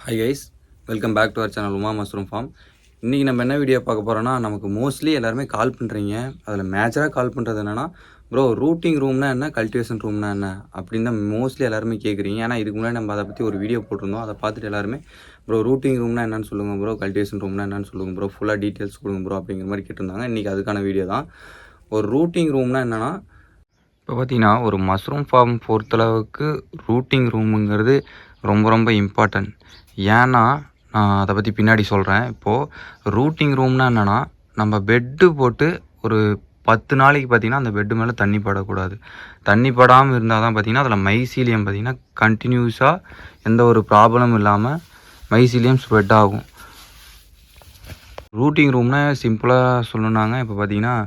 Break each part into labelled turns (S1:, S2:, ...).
S1: Hi guys, welcome back to our channel Uma mushroom farm. இன்றைக்கி நம்ம என்ன வீடியோ பார்க்க போகிறோன்னா, நமக்கு மோஸ்ட்லி எல்லாருமே கால் பண்ணுறீங்க. அதில் மேஜராக கால் பண்ணுறது என்னென்னா, ப்ரோ ரூட்டிங் ரூம்னா என்ன, கல்டிவேஷன் ரூம்னா என்ன அப்படின்னு தான் மோஸ்ட்லி எல்லாருமே கேட்குறீங்க. ஏன்னா இதுக்கு முன்னாடி நம்ம அதை பற்றி ஒரு வீடியோ போட்டிருந்தோம். அதை பார்த்துட்டு எல்லாருமே ப்ரோ ரூட்டிங் ரூம்னா என்னன்னு சொல்லுங்கள் ப்ரோ, கல்டிவேஷன் ரூம்னா என்னன்னு சொல்லுங்கள் ப்ரோ, ஃபுல்லாக டீட்டெயில்ஸ் கொடுங்க ப்ரோ அப்படிங்கிற மாதிரி கேட்டிருந்தாங்க. இன்றைக்கி அதுக்கான வீடியோ தான். ஒரு ரூட்டிங் ரூம்னா என்னென்னா, இப்போ பார்த்தீங்கன்னா ஒரு மஷ்ரூம் ஃபார்ம் பொறுத்தளவுக்கு ரூட்டிங் ரூமுங்கிறது ரொம்ப ரொம்ப இம்பார்ட்டன்ட். ஏன்னா நான் அதை பற்றி பின்னாடி சொல்கிறேன். இப்போது ரூட்டிங் ரூம்னா என்னென்னா, நம்ம பெட்டு போட்டு ஒரு 10 நாளைக்கு பார்த்திங்கன்னா அந்த பெட்டு மேலே தண்ணி படக்கூடாது. தண்ணி படாமல் இருந்தால் தான் பார்த்திங்கன்னா அதில் மைசீலியம் பார்த்திங்கன்னா கண்டினியூஸாக எந்த ஒரு ப்ராப்ளமும் இல்லாமல் மைசீலியம் ஸ்ப்ரெட் ஆகும். ரூட்டிங் ரூம்னா சிம்பிளாக சொல்லணுன்னாங்க, இப்போ பார்த்திங்கன்னா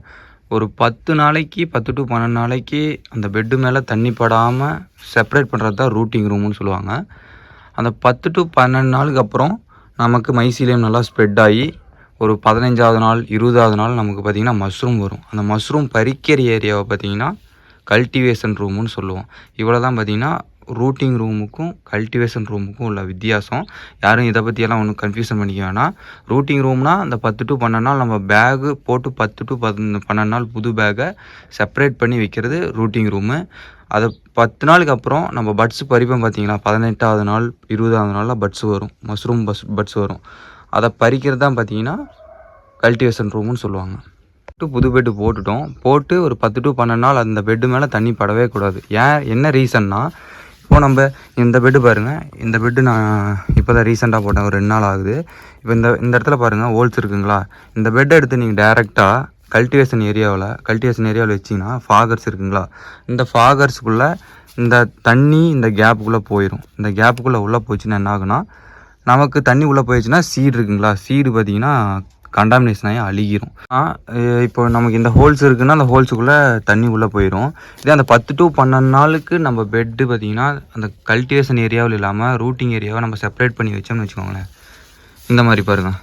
S1: ஒரு 10 நாளைக்கு 10 to 12 நாளைக்கு அந்த பெட்டு மேலே தண்ணி படாமல் செப்பரேட் பண்ணுறது தான் ரூட்டிங் ரூம்னு சொல்லுவாங்க. அந்த 10 to 12 நாளுக்கு அப்புறம் நமக்கு மைசீலியம் நல்லா ஸ்ப்ரெட் ஆகி ஒரு 15வது நாள் 20வது நாள் நமக்கு பார்த்திங்கன்னா மஷ்ரூம் வரும். அந்த மஷ்ரூம் பறிக்கிற ஏரியாவை பார்த்திங்கன்னா கல்டிவேஷன் ரூமுன்னு சொல்லுவோம். இவ்வளோ தான் பார்த்திங்கன்னா ரூட்டிங் ரூமுக்கும் கல்டிவேஷன் ரூமுக்கும் உள்ள வித்தியாசம். யாரும் இதை பற்றியெல்லாம் ஒன்றும் கன்ஃபியூஷன் பண்ணிக்க வேணாம். ரூட்டிங் ரூம்னால் அந்த 10 to 12 நாள் நம்ம பேகு போட்டு 10 to 12 நாள் புது பேக்கை செப்பரேட் பண்ணி வைக்கிறது ரூட்டிங் ரூமு. அதை 10 நாளுக்கு அப்புறம் நம்ம பட்ஸ் பறிப்போம் பார்த்திங்களா, 18வது நாள் 20வது நாளில் பட்ஸ் வரும், மஷ்ரூம் பட்ஸ் வரும். அதை பறிக்கிறது தான் பார்த்திங்கன்னா கல்டிவேஷன் ரூமுன்னு சொல்லுவாங்க. புது பெட்டு போட்டு ஒரு 10 to 12 நாள் அந்த பெட்டு மேலே தண்ணி படவே கூடாது. என்ன ரீசன்னா, இப்போது நம்ம இந்த பெட்டு பாருங்கள், இந்த பெட்டு நான் இப்போ தான் ரீசெண்டாக போட்டேன், ஒரு 2 நாள் ஆகுது. இப்போ இந்த இடத்துல பாருங்கள் ஹோல்ஸ் இருக்குங்களா, இந்த பெட்டை எடுத்து நீங்கள் டேரெக்டாக கல்டிவேஷன் ஏரியாவில் வச்சிங்கன்னா ஃபாகர்ஸ் இருக்குங்களா, இந்த ஃபாகர்ஸுக்குள்ளே இந்த தண்ணி இந்த கேப்புக்குள்ளே போயிடும். இந்த கேப்புக்குள்ளே உள்ளே போச்சுன்னா என்ன ஆகுனா, நமக்கு தண்ணி உள்ளே போயிடுச்சுன்னா சீடு இருக்குங்களா, சீடு பார்த்திங்கன்னா கண்டாமினேஷன் ஆகி அழுகிரும். இப்போ நமக்கு இந்த ஹோல்ஸ் இருக்குன்னா அந்த ஹோல்ஸுக்குள்ளே தண்ணி உள்ளே போயிடும். இதே அந்த 10 to 12 நாளுக்கு நம்ம பெட்டு பார்த்திங்கன்னா அந்த கல்டிவேஷன் ஏரியாவில் இல்லாமல் ரூட்டிங் ஏரியாவை நம்ம செப்பரேட் பண்ணி வச்சோம்னு வச்சுக்கோங்களேன். இந்த மாதிரி பாருங்கள்,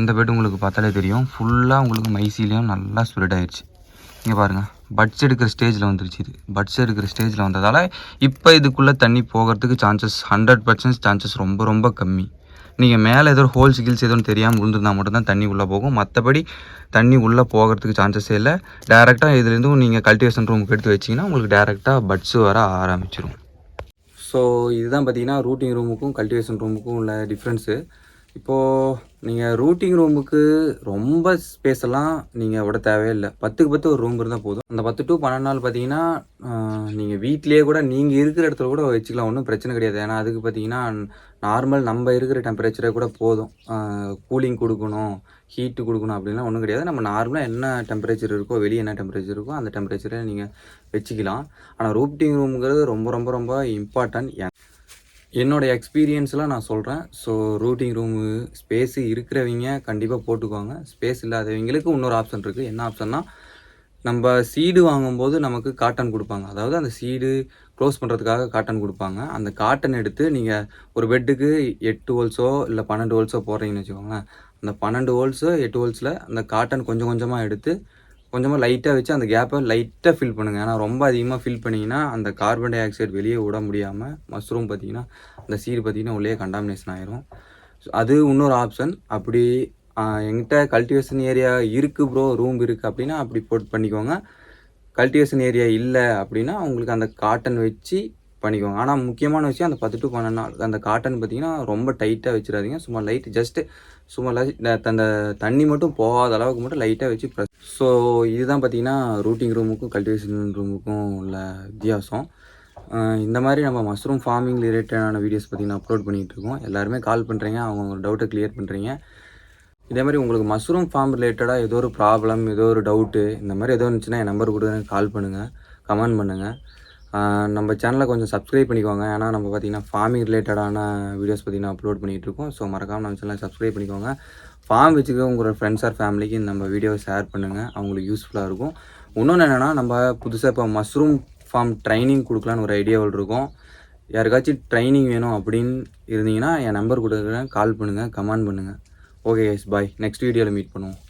S1: இந்த பெட்டு உங்களுக்கு பார்த்தாலே தெரியும், ஃபுல்லாக உங்களுக்கு மைசீலியம் நல்லா ஸ்ப்ரெட் ஆகிடுச்சு. இங்கே பாருங்கள், பட்ஸ் எடுக்கிற ஸ்டேஜில் வந்துருச்சு. இது பட்ஸ் எடுக்கிற ஸ்டேஜில் வந்ததால் இப்போ இதுக்குள்ளே தண்ணி போகிறதுக்கு சான்சஸ் 100% சான்சஸ் ரொம்ப ரொம்ப கம்மி. நீங்கள் மேலே ஏதோ ஹோல்ஸ் கில்ஸ் எதுவும் தெரியாமல் விழுந்துருந்தால் மட்டும்தான் தண்ணி உள்ளே போகும். மற்றபடி தண்ணி உள்ளே போகிறதுக்கு சான்சஸே இல்லை. டேரெக்டாக இதுலேருந்தும் நீங்கள் கல்டிவேஷன் ரூமுக்கு எடுத்து வச்சிங்கன்னா உங்களுக்கு டேரெக்டாக பட்ஸு வர ஆரம்பிச்சிடும். ஸோ இதுதான் பார்த்திங்கன்னா ரூட்டிங் ரூமுக்கும் கல்டிவேஷன் ரூமுக்கும் உள்ள டிஃப்ரென்ஸு. இப்போது நீங்கள் ரூட்டிங் ரூமுக்கு ரொம்ப ஸ்பேஸெல்லாம் நீங்கள் விட தேவையில்லை. 10க்கு 10 ஒரு ரூம் இருந்தால் போதும். அந்த 10 to 12 நாள் பார்த்தீங்கன்னா நீங்கள் வீட்லேயே கூட நீங்கள் இருக்கிற இடத்துல கூட வச்சுக்கலாம், ஒன்றும் பிரச்சனை கிடையாது. ஏன்னா அதுக்கு பார்த்தீங்கன்னா நார்மல் நம்ம இருக்கிற டெம்பரேச்சரே கூட போதும். கூலிங் கொடுக்கணும், ஹீட்டு கொடுக்கணும் அப்படின்லாம் ஒன்றும் கிடையாது. நம்ம நார்மலாக என்ன டெம்பரேச்சர் இருக்கோ, வெளியே என்ன டெம்பரேச்சர் இருக்கோ அந்த டெம்பரேச்சரை நீங்கள் வச்சுக்கலாம். ஆனால் ரூட்டிங் ரூமுங்கிறது ரொம்ப ரொம்ப ரொம்ப இம்பார்ட்டன்ட். என்னோடய எக்ஸ்பீரியன்ஸ்லாம் நான் சொல்கிறேன். ஸோ ரூட்டிங் ரூமு ஸ்பேஸு இருக்கிறவங்க கண்டிப்பாக போட்டுக்குவாங்க. ஸ்பேஸ் இல்லாதவங்களுக்கு இன்னொரு ஆப்ஷன் இருக்குது. என்ன ஆப்ஷன்னா, நம்ம சீடு வாங்கும்போது நமக்கு காட்டன் கொடுப்பாங்க. அதாவது அந்த சீடு க்ளோஸ் பண்ணுறதுக்காக காட்டன் கொடுப்பாங்க. அந்த காட்டன் எடுத்து நீங்கள் ஒரு பெட்டுக்கு 8 ஹோல்ஸோ இல்லை 12 ஹோல்ஸோ போடுறீங்கன்னு வச்சுக்கோங்களேன். அந்த 12 ஹோல்ஸோ 8 ஹோல்ஸில் அந்த காட்டன் கொஞ்சம் கொஞ்சமாக எடுத்து கொஞ்சமாக லைட்டாக வச்சு அந்த கேப்பை லைட்டாக ஃபில் பண்ணுங்கள். ஏன்னா ரொம்ப அதிகமாக ஃபில் பண்ணிங்கன்னா அந்த கார்பன் டை ஆக்சைடு வெளியே விட முடியாமல் மஷ்ரூம் பார்த்திங்கன்னா அந்த சீடு பார்த்திங்கன்னா உள்ளே கண்டாமினேஷன் ஆகிரும். ஸோ அது இன்னொரு ஆப்ஷன். அப்படி என்கிட்ட கல்டிவேஷன் ஏரியா இருக்குது ப்ரோ, ரூம் இருக்குது அப்படின்னா அப்படி போட்டு பண்ணிக்கோங்க. கல்டிவேஷன் ஏரியா இல்லை அப்படின்னா உங்களுக்கு அந்த காட்டன் வச்சு பண்ணிக்கோங்க. ஆனால் முக்கியமான விஷயம், அந்த 10 to 12 நாள் அந்த காட்டன் பார்த்திங்கன்னா ரொம்ப டைட்டாக வச்சிடாதீங்க. சும்மா லைட் சும்மா அந்த தண்ணி மட்டும் போகாத அளவுக்கு மட்டும் லைட்டாக வச்சு ப்ரெஸ். ஸோ இதுதான் பார்த்திங்கன்னா ரூட்டிங் ரூமுக்கும் கல்டிவேஷன் ரூமுக்கும் உள்ள வித்தியாசம். இந்த மாதிரி நம்ம மஷ்ரூம் ஃபார்மிங் ரிலேட்டடான வீடியோஸ் பார்த்திங்கன்னா அப்லோட் பண்ணிகிட்ருக்கோம். எல்லாருமே கால் பண்ணுறீங்க, அவங்க டவுட்டை கிளியர் பண்ணுறீங்க. இதே மாதிரி உங்களுக்கு மஷ்ரூம் ஃபார்ம் ரிலேட்டடாக ஏதோ ஒரு ப்ராப்ளம், ஏதோ ஒரு டவுட்டு இந்த மாதிரி ஏதோ இருந்துச்சுன்னா என் நம்பர் கொடுங்க, கால் பண்ணுங்கள், கமெண்ட் பண்ணுங்கள். நம்ம சேனலை கொஞ்சம் சப்ஸ்கிரைப் பண்ணிக்கோங்க. ஏன்னா நம்ம பார்த்திங்கன்னா ஃபார்மிங் ரிலேட்டடான வீடியோஸ் பார்த்திங்கன்னா அப்லோட் பண்ணிகிட்ருக்கோம். ஸோ மறக்காமல் நம்ம சேனலை சப்ஸ்கிரைப் பண்ணிக்கோங்க. ஃபார்ம் வச்சுக்க உங்களோட ஃப்ரெண்ட்ஸ் ஆர் ஃபேமிலிக்கு நம்ம வீடியோவை ஷேர் பண்ணுங்கள், அவங்களுக்கு யூஸ்ஃபுல்லாக இருக்கும். இன்னொன்று என்னென்னா, நம்ம புதுசாக இப்போ மஷ்ரூம் ஃபார்ம் ட்ரைனிங் கொடுக்கலான்னு ஒரு ஐடியாவில் இருக்கும். யாருக்காச்சும் ட்ரைனிங் வேணும் அப்படின்னு இருந்தீங்கன்னா என் நம்பர் கொடுக்குறேன், கால் பண்ணுங்கள், கமெண்ட் பண்ணுங்கள். ஓகே கைஸ், பாய். நெக்ஸ்ட் வீடியோவில் மீட் பண்ணுவோம்.